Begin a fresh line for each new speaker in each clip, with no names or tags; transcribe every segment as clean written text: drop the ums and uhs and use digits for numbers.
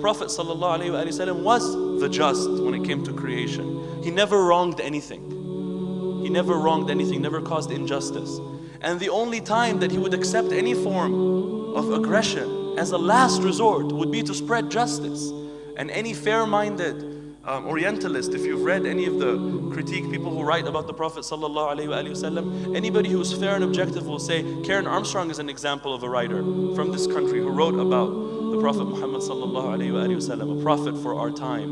Prophet ﷺ was the just when it came to creation. He never wronged anything. He never wronged anything, never caused injustice. And the only time that he would accept any form of aggression as a last resort would be to spread justice. And any fair-minded Orientalist, if you've read any of the critique people who write about the Prophet ﷺ, anybody who's fair and objective will say, Karen Armstrong is an example of a writer from this country who wrote about the Prophet Muhammad ﷺ, a prophet for our time.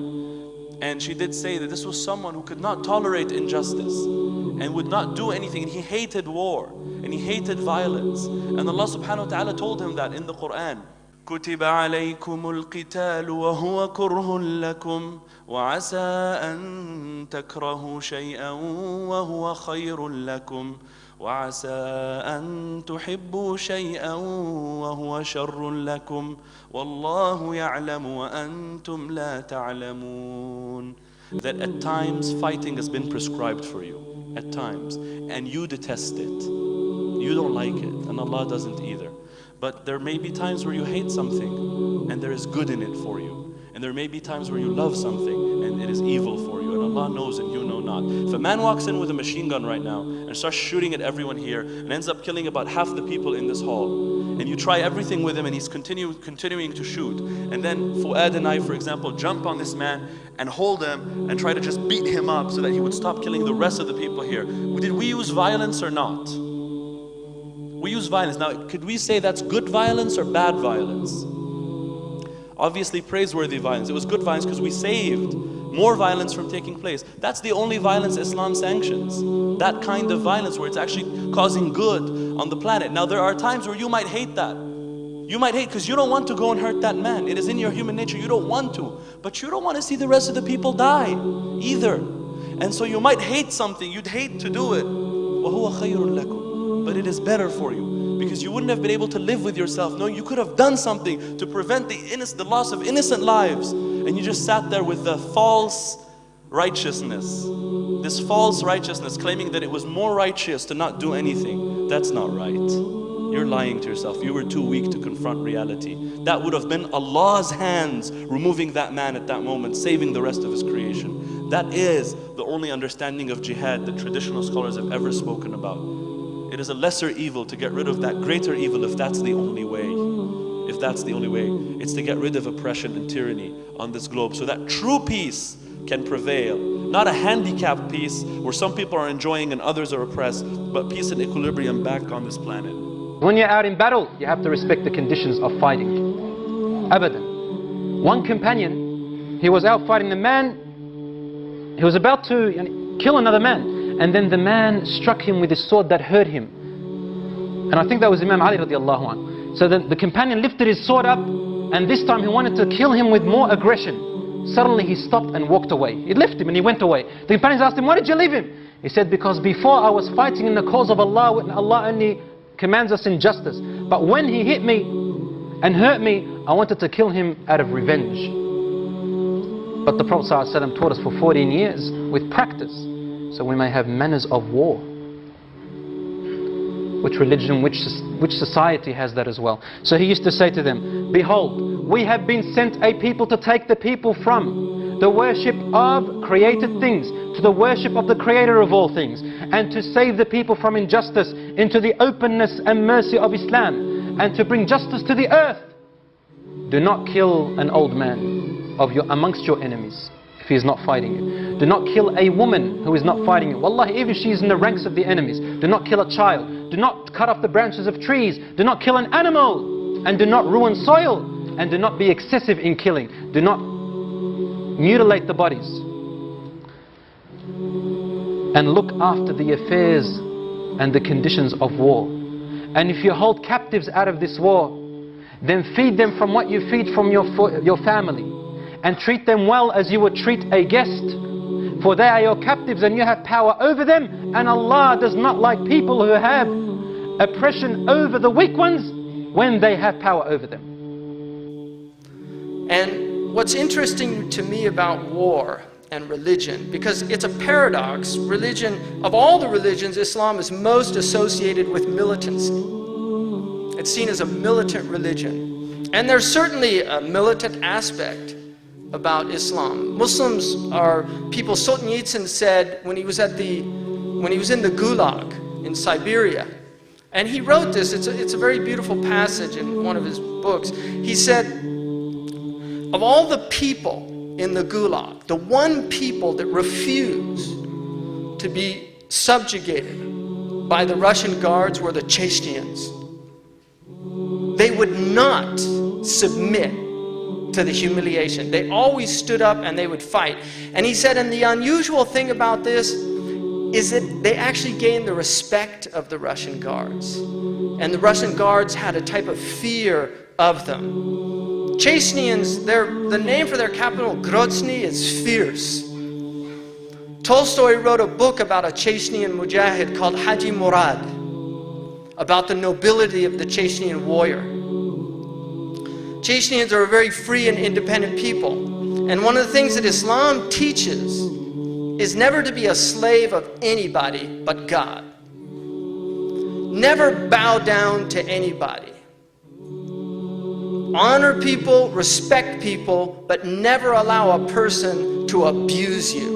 And she did say that this was someone who could not tolerate injustice and would not do anything, and he hated war and he hated violence. And Allah subhanahu wa ta'ala told him that in the Quran. كتب عليكم القتال وهو كره لكم وعسى أن تكرهوا شيئا وهو خير لكم وعسى أن تحبوا شيئا وهو شر لكم والله يعلم وأنتم لا تعلمون. That at times fighting has been prescribed for you, at times, and you detest it. You don't like it, and Allah doesn't either. But there may be times where you hate something and there is good in it for you. And there may be times where you love something and it is evil for you. And Allah knows and you know not. If a man walks in with a machine gun right now and starts shooting at everyone here and ends up killing about half the people in this hall, and you try everything with him and he's continuing to shoot, and then Fuad and I, for example, jump on this man and hold him and try to just beat him up so that he would stop killing the rest of the people here, did we use violence or not? We use violence. Now, could we say that's good violence or bad violence? Obviously praiseworthy violence. It was good violence because we saved more violence from taking place. That's the only violence Islam sanctions. That kind of violence where it's actually causing good on the planet. Now, there are times where you might hate that. You might hate because you don't want to go and hurt that man. It is in your human nature. You don't want to. But you don't want to see the rest of the people die either. And so you might hate something. You'd hate to do it. وَهُوَ خَيْرٌ لَكُمْ. But it is better for you because you wouldn't have been able to live with yourself. No, you could have done something to prevent the loss of innocent lives, and you just sat there with the false righteousness. This false righteousness, claiming that it was more righteous to not do anything. That's not right. You're lying to yourself. You were too weak to confront reality. That would have been Allah's hands removing that man at that moment, saving the rest of His creation. That is the only understanding of jihad that traditional scholars have ever spoken about. It is a lesser evil to get rid of that greater evil if that's the only way. If that's the only way. It's to get rid of oppression and tyranny on this globe so that true peace can prevail. Not a handicapped peace where some people are enjoying and others are oppressed, but peace and equilibrium back on this planet.
When you're out in battle, you have to respect the conditions of fighting. Abadan. One companion, he was out fighting the man, he was about to kill another man. And then the man struck him with his sword that hurt him. And I think that was Imam Ali radiallahu anhu. So the companion lifted his sword up, and this time he wanted to kill him with more aggression. Suddenly he stopped and walked away. He left him and he went away. The companions asked him, why did you leave him? He said, because before I was fighting in the cause of Allah, when Allah only commands us in justice. But when he hit me and hurt me, I wanted to kill him out of revenge. But the Prophet ﷺ taught us for 14 years with practice, so we may have manners of war. Which religion, which society has that as well? So he used to say to them, behold, we have been sent a people to take the people from the worship of created things to the worship of the creator of all things, and to save the people from injustice into the openness and mercy of Islam, and to bring justice to the earth. Do not kill an old man amongst your enemies if he is not fighting you. Do not kill a woman who is not fighting you. Wallahi, even if she is in the ranks of the enemies. Do not kill a child. Do not cut off the branches of trees. Do not kill an animal. And do not ruin soil. And do not be excessive in killing. Do not mutilate the bodies. And look after the affairs and the conditions of war. And if you hold captives out of this war, then feed them from what you feed from your family. And treat them well as you would treat a guest. For they are your captives and you have power over them. And Allah does not like people who have oppression over the weak ones when they have power over them.
And what's interesting to me about war and religion, because it's a paradox, religion, of all the religions, Islam is most associated with militancy. It's seen as a militant religion. And there's certainly a militant aspect about Islam. Muslims are people. Solzhenitsyn said when he was in the Gulag in Siberia, and he wrote this. It's a very beautiful passage in one of his books. He said, of all the people in the Gulag, the one people that refused to be subjugated by the Russian guards were the Chechens. They would not submit to the humiliation. They always stood up and they would fight. And he said, and the unusual thing about this is that they actually gained the respect of the Russian guards. And the Russian guards had a type of fear of them. Chechens, the name for their capital, Grozny, is fierce. Tolstoy wrote a book about a Chechnyan mujahid called Haji Murad, about the nobility of the Chechnyan warrior. Chechens are a very free and independent people. And one of the things that Islam teaches is never to be a slave of anybody but God. Never bow down to anybody. Honor people, respect people, but never allow a person to abuse you.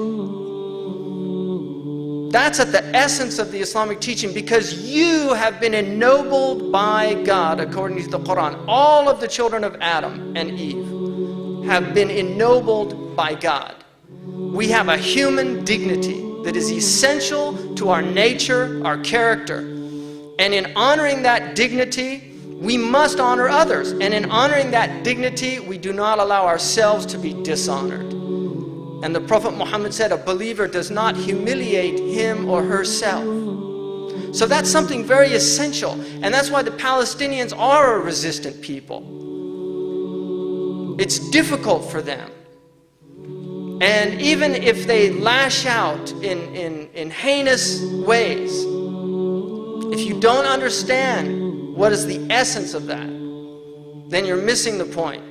That's at the essence of the Islamic teaching, because you have been ennobled by God, according to the Quran. All of the children of Adam and Eve have been ennobled by God. We have a human dignity that is essential to our nature, our character. And in honoring that dignity, we must honor others. And in honoring that dignity, we do not allow ourselves to be dishonored. And the Prophet Muhammad said, a believer does not humiliate him or herself. So that's something very essential. And that's why the Palestinians are a resistant people. It's difficult for them. And even if they lash out in heinous ways, if you don't understand what is the essence of that, then you're missing the point.